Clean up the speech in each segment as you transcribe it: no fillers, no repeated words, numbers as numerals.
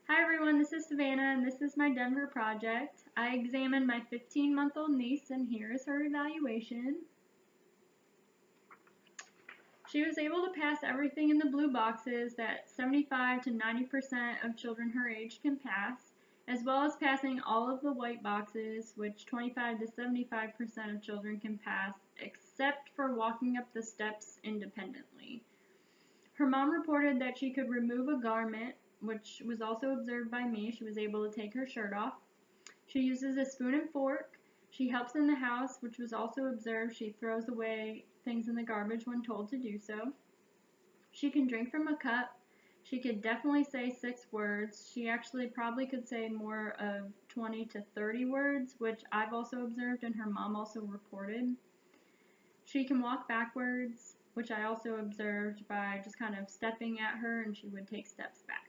Hi everyone, this is Savannah and this is my Denver project. I examined my 15-month-old niece and here is her evaluation. She was able to pass everything in the blue boxes that 75 to 90% of children her age can pass, as well as passing all of the white boxes, which 25 to 75% of children can pass, except for walking up the steps independently. Her mom reported that she could remove a garment, which was also observed by me. She was able to take her shirt off. She uses a spoon and fork. She helps in the house, which was also observed. She throws away things in the garbage when told to do so. She can drink from a cup. She could definitely say 6 words. She actually probably could say more of 20 to 30 words, which I've also observed and her mom also reported. She can walk backwards, which I also observed by just kind of stepping at her and she would take steps back.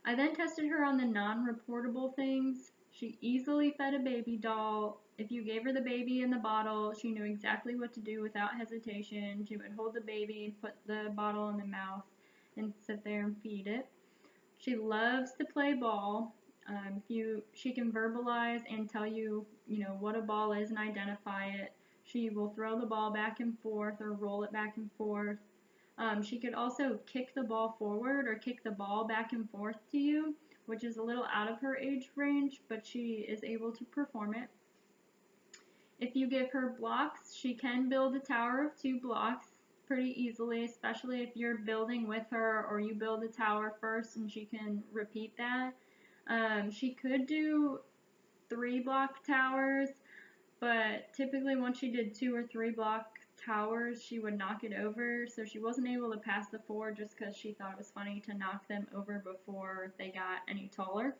I then tested her on the non-reportable things. She easily fed a baby doll. If you gave her the baby in the bottle, she knew exactly what to do without hesitation. She would hold the baby, put the bottle in the mouth, and sit there and feed it. She loves to play ball. She can verbalize and tell you, what a ball is and identify it. She will throw the ball back and forth or roll it back and forth. She could also kick the ball forward or kick the ball back and forth to you, which is a little out of her age range, but she is able to perform it. If you give her blocks, she can build a tower of 2 blocks pretty easily, especially if you're building with her or you build a tower first and she can repeat that. She could do 3-block towers, but typically once she did 2 or 3-block towers, she would knock it over, so she wasn't able to pass the 4 just because she thought it was funny to knock them over before they got any taller.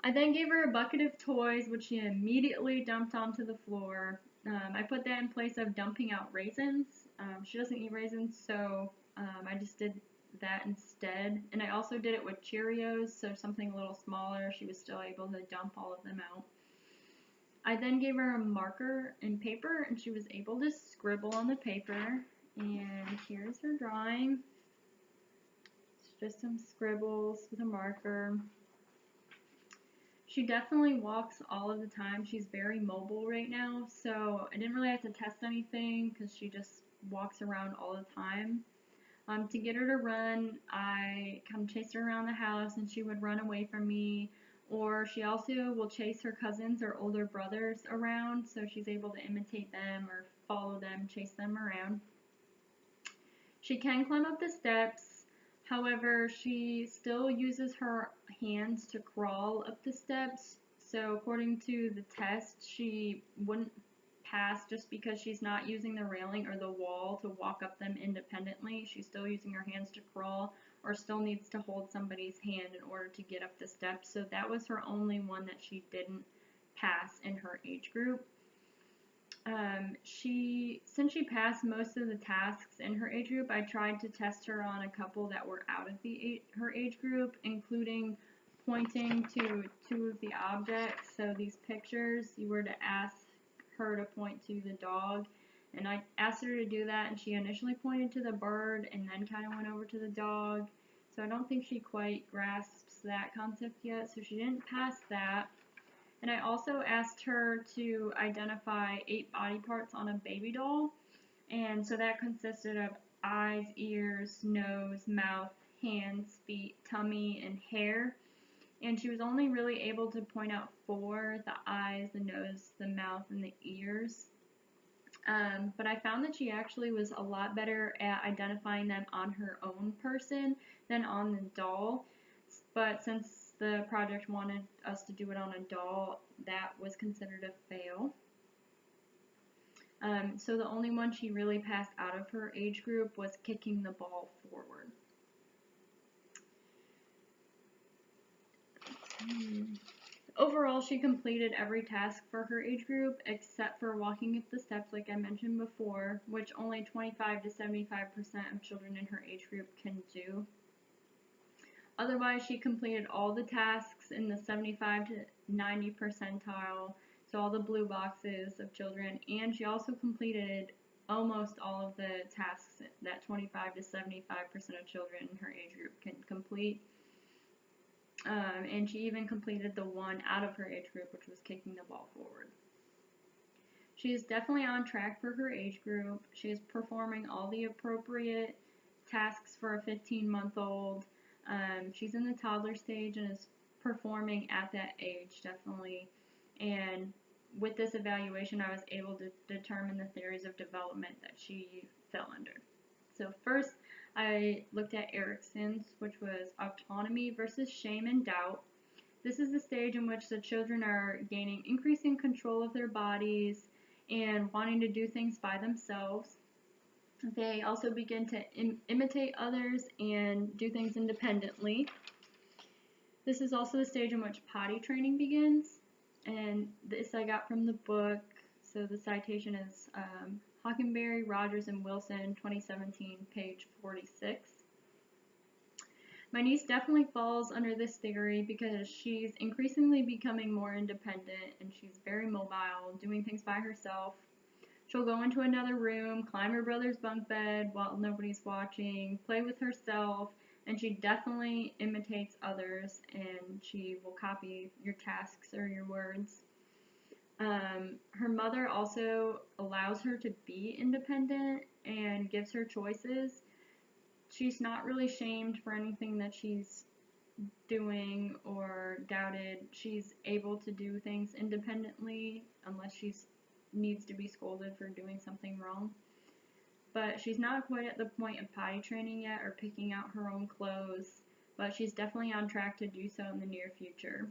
I then gave her a bucket of toys, which she immediately dumped onto the floor. I put that in place of dumping out raisins. She doesn't eat raisins, so I just did that instead. And I also did it with Cheerios, so something a little smaller. She was still able to dump all of them out. I then gave her a marker and paper, and she was able to scribble on the paper. And here's her drawing. It's just some scribbles with a marker. She definitely walks all of the time. She's very mobile right now, so I didn't really have to test anything because she just walks around all the time. To get her to run, I kind of chased her around the house and she would run away from me, or she also will chase her cousins or older brothers around, so she's able to imitate them or follow them, chase them around. She can climb up the steps. However, she still uses her hands to crawl up the steps. So according to the test, she wouldn't pass just because she's not using the railing or the wall to walk up them independently. She's still using her hands to crawl or still needs to hold somebody's hand in order to get up the steps. So that was her only one that she didn't pass in her age group. Since she passed most of the tasks in her age group, I tried to test her on a couple that were out of her age group, including pointing to 2 of the objects. So these pictures, you were to ask her to point to the dog, and I asked her to do that, and she initially pointed to the bird and then kind of went over to the dog. So I don't think she quite grasps that concept yet, so she didn't pass that. And I also asked her to identify 8 body parts on a baby doll. And so that consisted of eyes, ears, nose, mouth, hands, feet, tummy, and hair. And she was only really able to point out 4, the eyes, the nose, the mouth, and the ears. But I found that she actually was a lot better at identifying them on her own person than on the doll. But since the project wanted us to do it on a doll, that was considered a fail. So the only one she really passed out of her age group was kicking the ball forward. Overall, she completed every task for her age group except for walking up the steps like I mentioned before, which only 25 to 75% of children in her age group can do. Otherwise, she completed all the tasks in the 75 to 90 percentile, so all the blue boxes of children, and she also completed almost all of the tasks that 25 to 75% of children in her age group can complete. And she even completed the one out of her age group, which was kicking the ball forward. She is definitely on track for her age group. She is performing all the appropriate tasks for a 15-month-old. She's in the toddler stage and is performing at that age, definitely. And with this evaluation, I was able to determine the theories of development that she fell under. So first, I looked at Erickson's, which was autonomy versus shame and doubt. This is the stage in which the children are gaining increasing control of their bodies and wanting to do things by themselves. They also begin to imitate others and do things independently. This is also the stage in which potty training begins, and this I got from the book. So the citation is Hockenberry, Rogers, and Wilson, 2017, page 46. My niece definitely falls under this theory because she's increasingly becoming more independent and she's very mobile, doing things by herself. She'll go into another room, climb her brother's bunk bed while nobody's watching, play with herself, and she definitely imitates others and she will copy your tasks or your words. Her mother also allows her to be independent and gives her choices. She's not really shamed for anything that she's doing or doubted. She's able to do things independently unless she needs to be scolded for doing something wrong. But she's not quite at the point of potty training yet or picking out her own clothes, but she's definitely on track to do so in the near future.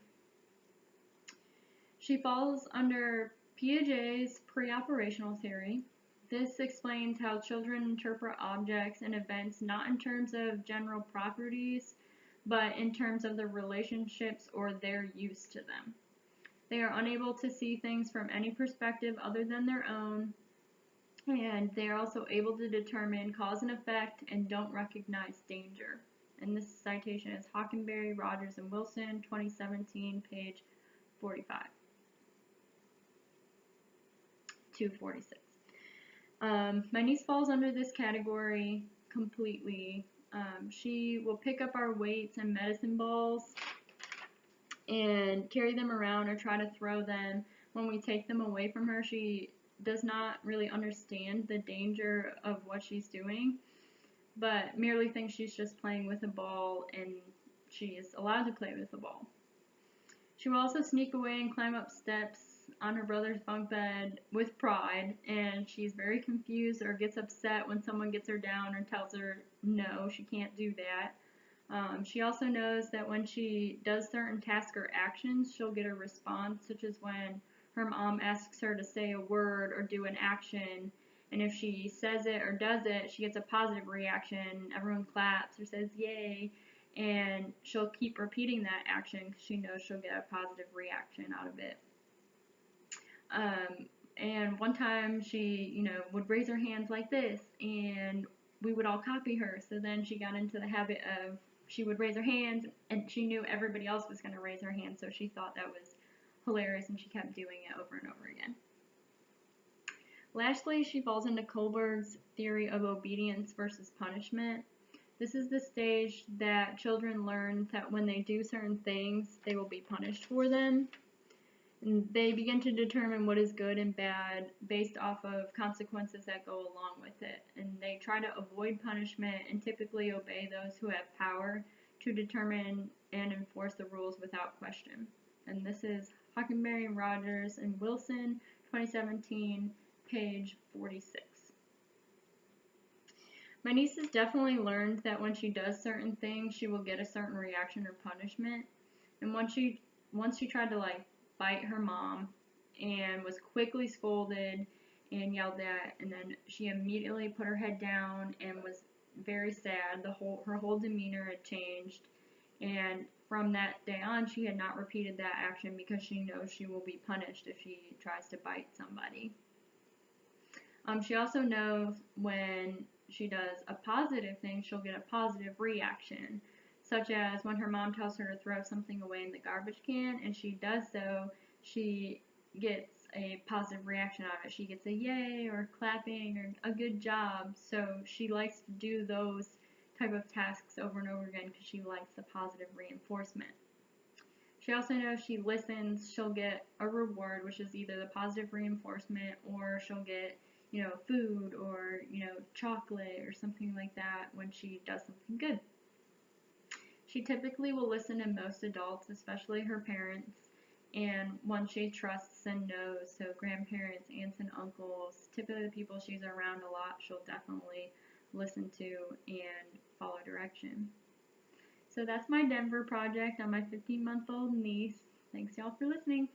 She falls under Piaget's pre-operational theory. This explains how children interpret objects and events not in terms of general properties, but in terms of the relationships or their use to them. They are unable to see things from any perspective other than their own, and they are also able to determine cause and effect and don't recognize danger. And this citation is Hockenberry, Rogers, and Wilson, 2017, page 45 to 46. My niece falls under this category completely. She will pick up our weights and medicine balls and carry them around or try to throw them. When we take them away from her, she does not really understand the danger of what she's doing, but merely thinks she's just playing with a ball and she is allowed to play with the ball. She will also sneak away and climb up steps on her brother's bunk bed with pride, and she's very confused or gets upset when someone gets her down or tells her no, she can't do that. She also knows that when she does certain tasks or actions, she'll get a response, such as when her mom asks her to say a word or do an action, and if she says it or does it, she gets a positive reaction. Everyone claps or says yay, and she'll keep repeating that action because she knows she'll get a positive reaction out of it. And one time she, would raise her hands like this, and we would all copy her. So then she got into the habit of she would raise her hands, and she knew everybody else was going to raise her hand, so she thought that was hilarious, and she kept doing it over and over again. Lastly, she falls into Kohlberg's theory of obedience versus punishment. This is the stage that children learn that when they do certain things, they will be punished for them. And they begin to determine what is good and bad based off of consequences that go along with it. And they try to avoid punishment and typically obey those who have power to determine and enforce the rules without question. And this is Hockenberry, Rogers, and Wilson, 2017, page 46. My niece has definitely learned that when she does certain things, she will get a certain reaction or punishment. And once she tried to bite her mom and was quickly scolded and yelled at, and then she immediately put her head down and was very sad. Her whole demeanor had changed, and from that day on she had not repeated that action because she knows she will be punished if she tries to bite somebody. She also knows when she does a positive thing, she'll get a positive reaction, such as when her mom tells her to throw something away in the garbage can and she does so, she gets a positive reaction out of it. She gets a yay or clapping or a good job. So she likes to do those type of tasks over and over again because she likes the positive reinforcement. She also knows she listens, she'll get a reward, which is either the positive reinforcement or she'll get, food or, chocolate or something like that when she does something good. She typically will listen to most adults, especially her parents, and one she trusts and knows, so grandparents, aunts and uncles, typically the people she's around a lot, she'll definitely listen to and follow direction. So that's my Denver project on my 15-month-old niece. Thanks y'all for listening.